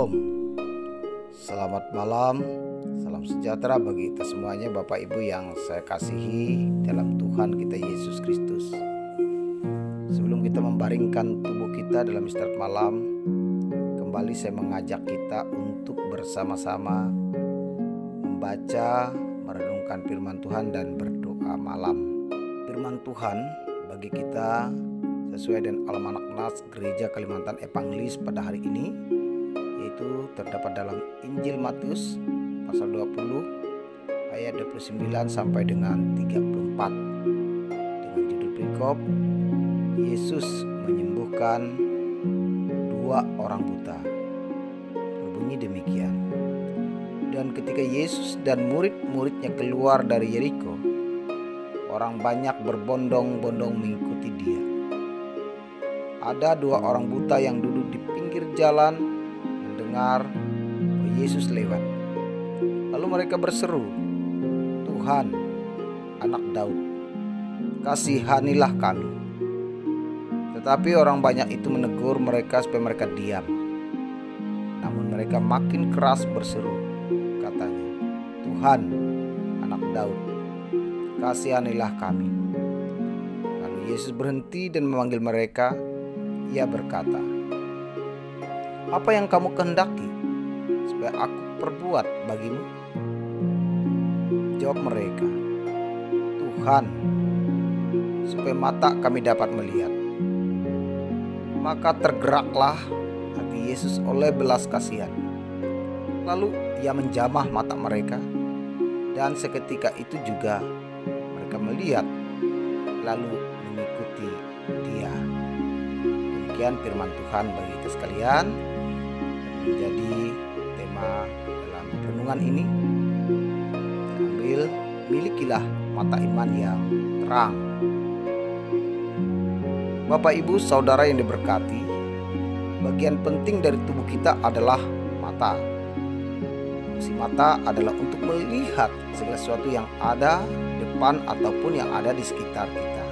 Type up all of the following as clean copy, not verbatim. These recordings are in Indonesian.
Shalom, selamat malam, salam sejahtera bagi kita semuanya Bapak Ibu yang saya kasihi dalam Tuhan kita Yesus Kristus. Sebelum kita membaringkan tubuh kita dalam istirahat malam, kembali saya mengajak kita untuk bersama-sama membaca, merenungkan firman Tuhan dan berdoa malam. Firman Tuhan bagi kita sesuai dengan Almanak Nas Gereja Kalimantan Evangelis pada hari ini, yaitu terdapat dalam Injil Matius pasal 20 ayat 29 sampai dengan 34 dengan judul perikop Yesus menyembuhkan 2 orang buta. Berbunyi demikian: dan ketika Yesus dan murid-muridnya keluar dari Yeriko, orang banyak berbondong-bondong mengikuti dia. Ada 2 orang buta yang duduk di pinggir jalan mendengar bahwa Yesus lewat. Lalu mereka berseru, "Tuhan, Anak Daud, kasihanilah kami." Tetapi orang banyak itu menegur mereka supaya mereka diam. Namun mereka makin keras berseru, katanya, "Tuhan, Anak Daud, kasihanilah kami." Lalu Yesus berhenti dan memanggil mereka. Ia berkata, "Apa yang kamu kehendaki supaya aku perbuat bagimu?" Jawab mereka, "Tuhan, supaya mata kami dapat melihat." Maka tergeraklah hati Yesus oleh belas kasihan. Lalu ia menjamah mata mereka, dan seketika itu juga mereka melihat lalu mengikuti dia. Demikian firman Tuhan bagi kita sekalian, menjadi tema dalam renungan ini. Ambil, milikilah mata iman yang terang. Bapak Ibu Saudara yang diberkati, bagian penting dari tubuh kita adalah mata. Fungsi mata adalah untuk melihat segala sesuatu yang ada depan ataupun yang ada di sekitar kita.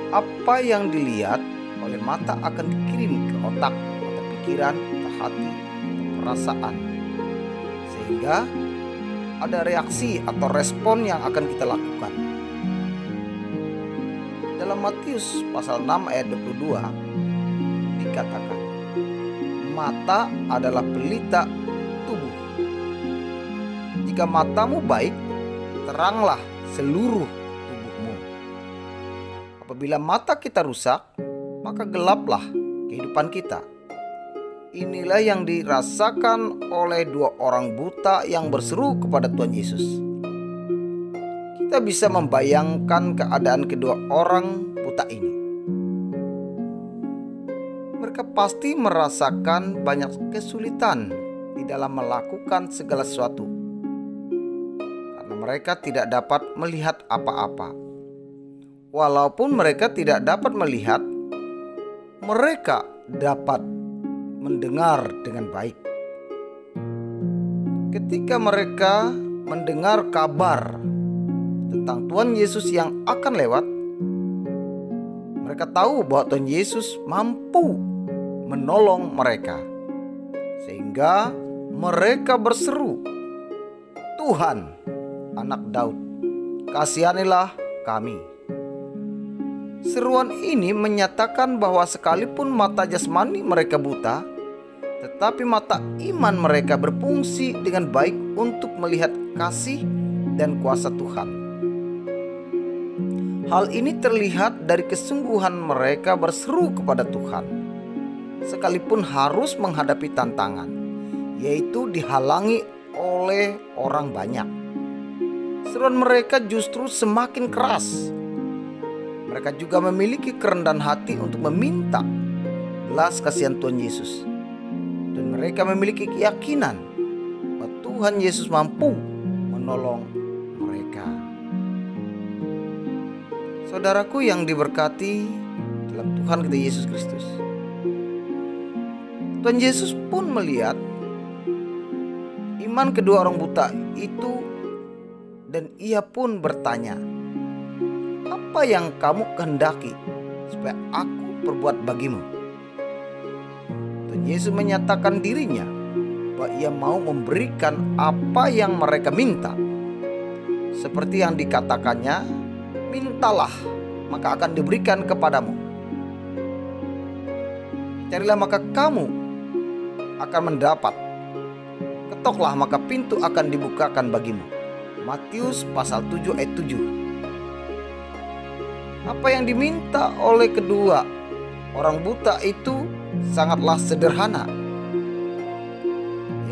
Apa yang dilihat oleh mata akan dikirim ke otak atau pikiran atau hati atau perasaan, sehingga ada reaksi atau respon yang akan kita lakukan. Dalam Matius pasal 6 ayat 22 dikatakan, mata adalah pelita tubuh. Jika matamu baik, teranglah seluruh tubuhmu. Apabila mata kita rusak, maka gelaplah kehidupan kita. Inilah yang dirasakan oleh 2 orang buta yang berseru kepada Tuhan Yesus. Kita bisa membayangkan keadaan kedua orang buta ini. Mereka pasti merasakan banyak kesulitan di dalam melakukan segala sesuatu, karena mereka tidak dapat melihat apa-apa. Walaupun mereka tidak dapat melihat, mereka dapat mendengar dengan baik. Ketika mereka mendengar kabar tentang Tuhan Yesus yang akan lewat, mereka tahu bahwa Tuhan Yesus mampu menolong mereka, sehingga mereka berseru, "Tuhan, Anak Daud, kasihanilah kami." Seruan ini menyatakan bahwa sekalipun mata jasmani mereka buta, tetapi mata iman mereka berfungsi dengan baik untuk melihat kasih dan kuasa Tuhan. Hal ini terlihat dari kesungguhan mereka berseru kepada Tuhan, sekalipun harus menghadapi tantangan, yaitu dihalangi oleh orang banyak. Seruan mereka justru semakin keras. Mereka juga memiliki kerendahan hati untuk meminta belas kasihan Tuhan Yesus. Dan mereka memiliki keyakinan bahwa Tuhan Yesus mampu menolong mereka. Saudaraku yang diberkati dalam Tuhan kita Yesus Kristus, Tuhan Yesus pun melihat iman kedua orang buta itu, dan ia pun bertanya, "Apa yang kamu kehendaki supaya aku perbuat bagimu?" Tuhan Yesus menyatakan dirinya bahwa ia mau memberikan apa yang mereka minta. Seperti yang dikatakannya, mintalah maka akan diberikan kepadamu. Carilah maka kamu akan mendapat. Ketoklah maka pintu akan dibukakan bagimu. Matius pasal 7 ayat 7. Apa yang diminta oleh kedua orang buta itu sangatlah sederhana,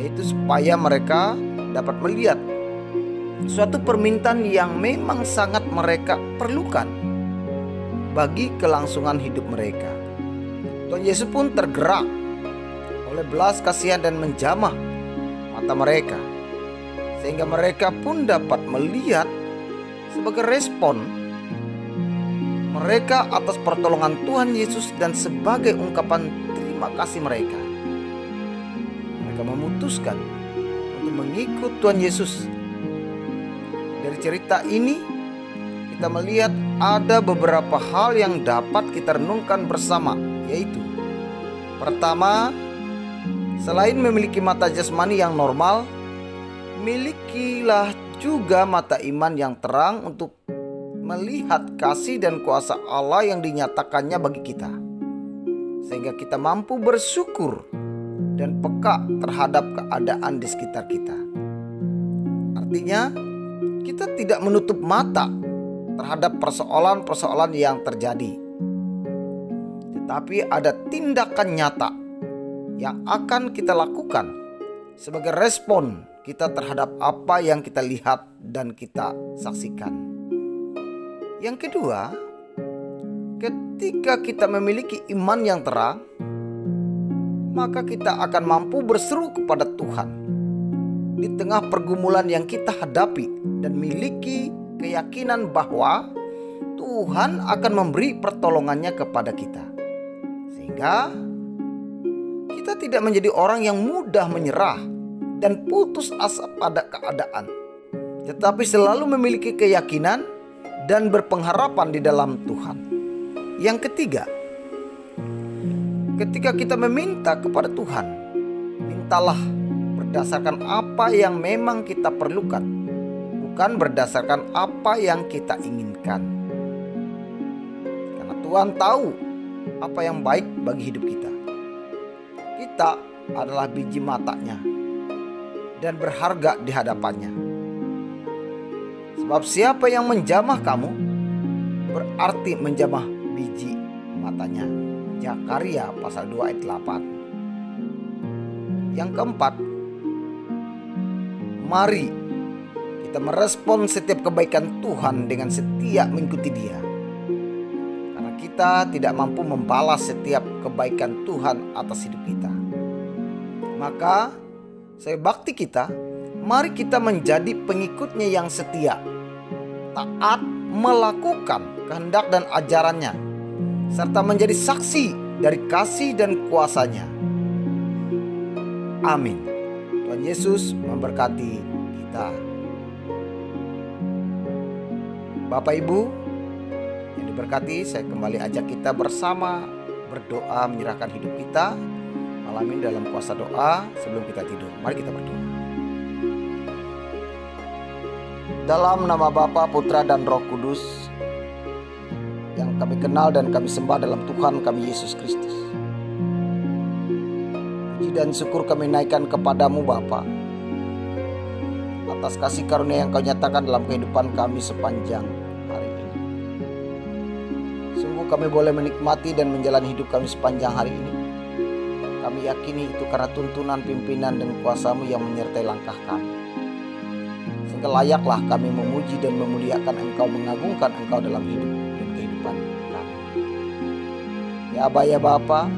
yaitu supaya mereka dapat melihat suatu permintaan yang memang sangat mereka perlukan bagi kelangsungan hidup mereka. Tuhan Yesus pun tergerak oleh belas kasihan dan menjamah mata mereka, sehingga mereka pun dapat melihat sebagai respon mereka atas pertolongan Tuhan Yesus dan sebagai ungkapan terima kasih mereka. Mereka memutuskan untuk mengikut Tuhan Yesus. Dari cerita ini kita melihat ada beberapa hal yang dapat kita renungkan bersama, yaitu pertama, selain memiliki mata jasmani yang normal, milikilah juga mata iman yang terang untuk melihat kasih dan kuasa Allah yang dinyatakannya bagi kita, sehingga kita mampu bersyukur dan peka terhadap keadaan di sekitar kita. Artinya, kita tidak menutup mata terhadap persoalan-persoalan yang terjadi, tetapi ada tindakan nyata yang akan kita lakukan sebagai respon kita terhadap apa yang kita lihat dan kita saksikan. Yang kedua, ketika kita memiliki iman yang terang, maka kita akan mampu berseru kepada Tuhan di tengah pergumulan yang kita hadapi dan miliki keyakinan bahwa Tuhan akan memberi pertolongannya kepada kita, sehingga kita tidak menjadi orang yang mudah menyerah dan putus asa pada keadaan, tetapi selalu memiliki keyakinan dan berpengharapan di dalam Tuhan. Yang ketiga, ketika kita meminta kepada Tuhan, mintalah berdasarkan apa yang memang kita perlukan, bukan berdasarkan apa yang kita inginkan. Karena Tuhan tahu apa yang baik bagi hidup kita. Kita adalah biji matanya dan berharga di hadapannya. Sebab siapa yang menjamah kamu berarti menjamah biji matanya. Zakaria pasal 2 ayat 8. Yang keempat, mari kita merespon setiap kebaikan Tuhan dengan setia mengikuti Dia. Karena kita tidak mampu membalas setiap kebaikan Tuhan atas hidup kita. Maka sebagai bakti kita, mari kita menjadi pengikutnya yang setia, taat melakukan kehendak dan ajarannya, serta menjadi saksi dari kasih dan kuasa-Nya. Amin. Tuhan Yesus memberkati kita. Bapak Ibu yang diberkati, saya kembali ajak kita bersama berdoa menyerahkan hidup kita malam ini dalam kuasa doa sebelum kita tidur. Mari kita berdoa. Dalam nama Bapa, Putra, dan Roh Kudus yang kami kenal dan kami sembah dalam Tuhan kami Yesus Kristus, puji dan syukur kami naikkan kepadamu Bapa atas kasih karunia yang Kau nyatakan dalam kehidupan kami sepanjang hari ini. Sungguh kami boleh menikmati dan menjalani hidup kami sepanjang hari ini. Kami yakini itu karena tuntunan, pimpinan, dan kuasa-Mu yang menyertai langkah kami. Sehingga layaklah kami memuji dan memuliakan Engkau, mengagungkan Engkau dalam hidup dan kehidupan kami. Ya Aba, ya Bapa,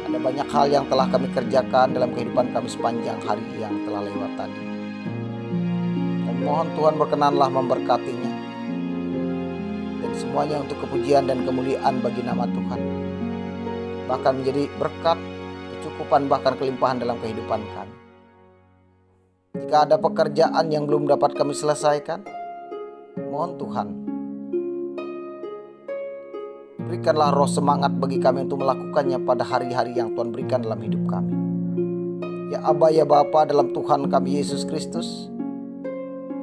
ada banyak hal yang telah kami kerjakan dalam kehidupan kami sepanjang hari yang telah lewat tadi. Kami mohon Tuhan berkenanlah memberkatinya, dan semuanya untuk kepujian dan kemuliaan bagi nama Tuhan. Bahkan menjadi berkat, kecukupan, bahkan kelimpahan dalam kehidupan kami. Jika ada pekerjaan yang belum dapat kami selesaikan, mohon Tuhan Berikanlah roh semangat bagi kami untuk melakukannya pada hari-hari yang Tuhan berikan dalam hidup kami. Ya Aba, ya Bapa, dalam Tuhan kami Yesus Kristus,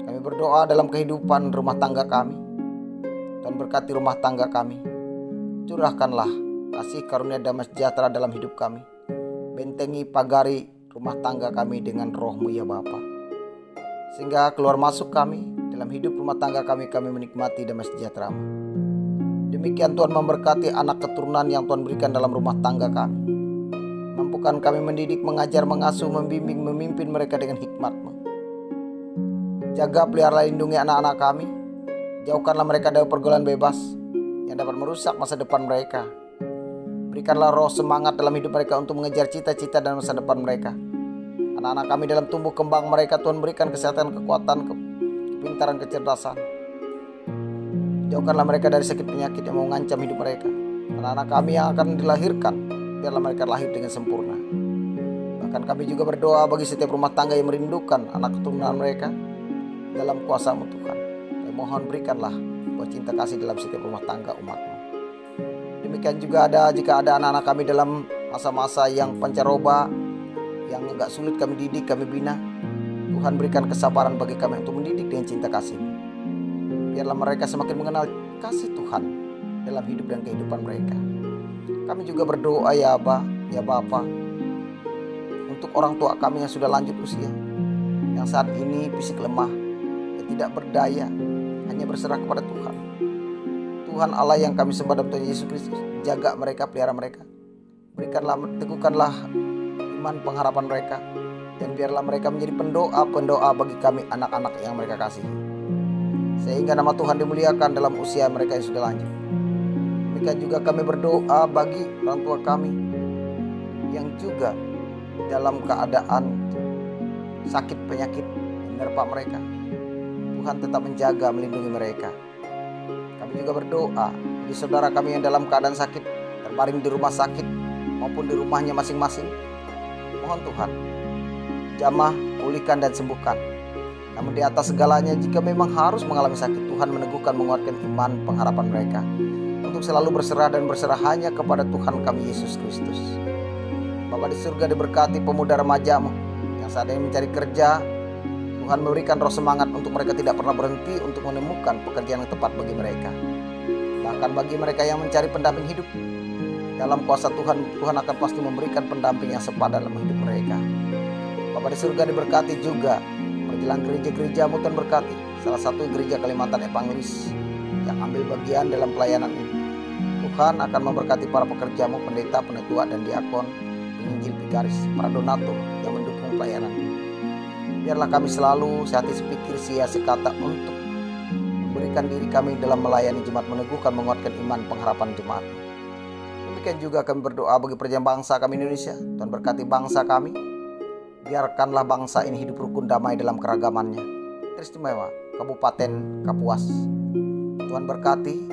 kami berdoa dalam kehidupan rumah tangga kami. Tuhan berkati rumah tangga kami. Curahkanlah kasih karunia damai sejahtera dalam hidup kami. Bentengi pagari rumah tangga kami dengan roh-Mu ya Bapa, sehingga keluar masuk kami dalam hidup rumah tangga kami menikmati damai sejahtera-Mu. Demikian Tuhan memberkati anak keturunan yang Tuhan berikan dalam rumah tangga kami. Mampukan kami mendidik, mengajar, mengasuh, membimbing, memimpin mereka dengan hikmat-Mu. Jaga, pelihara, lindungi anak-anak kami. Jauhkanlah mereka dari pergaulan bebas yang dapat merusak masa depan mereka. Berikanlah roh semangat dalam hidup mereka untuk mengejar cita-cita dan masa depan mereka. Anak-anak kami dalam tumbuh kembang mereka, Tuhan berikan kesehatan, kekuatan, kepintaran, kecerdasan. Jauhkanlah mereka dari sakit penyakit yang mau mengancam hidup mereka. Anak-anak kami yang akan dilahirkan, biarlah mereka lahir dengan sempurna. Bahkan kami juga berdoa bagi setiap rumah tangga yang merindukan anak keturunan mereka dalam kuasa-Mu Tuhan. Kami mohon berikanlah buat cinta kasih dalam setiap rumah tangga umat-Mu. Demikian juga jika ada anak-anak kami dalam masa-masa yang pancaroba, yang agak sulit kami didik, kami bina, Tuhan berikan kesabaran bagi kami untuk mendidik dengan cinta kasih. Biarlah mereka semakin mengenal kasih Tuhan dalam hidup dan kehidupan mereka. Kami juga berdoa ya Aba, ya Bapa, untuk orang tua kami yang sudah lanjut usia, yang saat ini fisik lemah dan tidak berdaya, hanya berserah kepada Tuhan. Tuhan Allah yang kami sembah dalam Tuhan Yesus Kristus, jaga mereka, pelihara mereka. Berikanlah, teguhkanlah iman pengharapan mereka, dan biarlah mereka menjadi pendoa bagi kami anak-anak yang mereka kasihi, sehingga nama Tuhan dimuliakan dalam usia mereka yang sudah lanjut. Demikian juga kami berdoa bagi orang tua kami yang juga dalam keadaan sakit penyakit menerpa mereka. Tuhan tetap menjaga, melindungi mereka. Kami juga berdoa bagi saudara kami yang dalam keadaan sakit, terbaring di rumah sakit maupun di rumahnya masing-masing. Mohon Tuhan jamah, pulihkan dan sembuhkan. Namun di atas segalanya, jika memang harus mengalami sakit, Tuhan meneguhkan, menguatkan iman pengharapan mereka untuk selalu berserah dan berserah hanya kepada Tuhan kami Yesus Kristus. Bapa di surga, diberkati pemuda remaja-Mu yang saat ini mencari kerja. Tuhan memberikan roh semangat untuk mereka tidak pernah berhenti untuk menemukan pekerjaan yang tepat bagi mereka. Bahkan bagi mereka yang mencari pendamping hidup, dalam kuasa Tuhan, Tuhan akan pasti memberikan pendamping yang sepadan dalam hidup mereka. Bapa di surga, diberkati juga perjalanan gereja-gereja-Mu, Tuhan berkati. Salah satu gereja Kalimantan Evangelis yang ambil bagian dalam pelayanan ini. Tuhan akan memberkati para pekerja-Mu, pendeta, penetua, dan diakon, penginjil, vigaris, para donatur yang mendukung pelayanan ini. Biarlah kami selalu sehati sepikir sia sekata untuk memberikan diri kami dalam melayani jemaat, meneguhkan, menguatkan iman pengharapan jemaat. Demikian juga kami berdoa bagi perjalanan bangsa kami Indonesia. Tuhan berkati bangsa kami. Biarkanlah bangsa ini hidup rukun damai dalam keragamannya. Teristimewa Kabupaten Kapuas. Tuhan berkati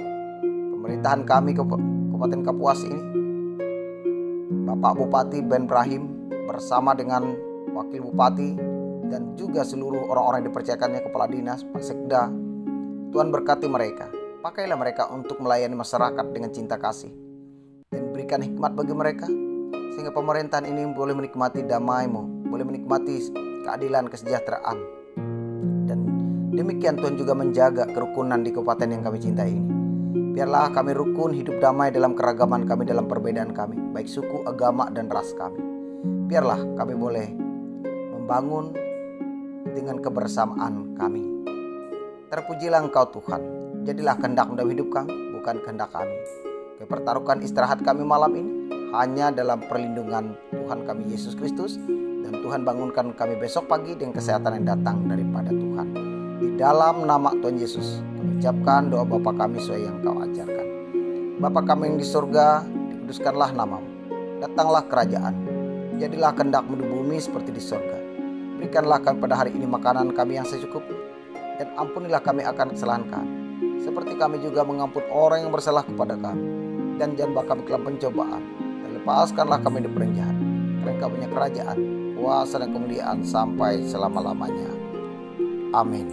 pemerintahan kami Kabupaten Kapuas ini. Bapak Bupati Ben Brahim bersama dengan Wakil Bupati dan juga seluruh orang-orang yang dipercayakannya, kepala dinas, Pak Sekda. Tuhan berkati mereka. Pakailah mereka untuk melayani masyarakat dengan cinta kasih, dan berikan hikmat bagi mereka, sehingga pemerintahan ini boleh menikmati damai-Mu, boleh menikmati keadilan, kesejahteraan. Dan demikian Tuhan juga menjaga kerukunan di kabupaten yang kami cintai ini. Biarlah kami rukun, hidup damai dalam keragaman kami, dalam perbedaan kami, baik suku, agama, dan ras kami. Biarlah kami boleh membangun dengan kebersamaan kami. Terpujilah Engkau Tuhan. Jadilah kehendak-Mu dalam hidup kami, bukan kehendak kami. Kami pertaruhkan istirahat kami malam ini hanya dalam perlindungan Tuhan kami Yesus Kristus, dan Tuhan bangunkan kami besok pagi dengan kesehatan yang datang daripada Tuhan. Di dalam nama Tuhan Yesus kami ucapkan doa Bapa kami sesuai yang Kau ajarkan. Bapa kami yang di surga, dikuduskanlah nama-Mu. Datanglah kerajaan. Jadilah kehendak-Mu di bumi seperti di surga. Berikanlah kami pada hari ini makanan kami yang secukupnya, dan ampunilah kami akan kesalahan kami, seperti kami juga mengampun orang yang bersalah kepada kami. Dan jangan bawa kami ke dalam pencobaan, dan lepaskanlah kami dari orang jahat. Karena Engkau punya kerajaan, kuasa, dan kemuliaan sampai selama-lamanya. Amin.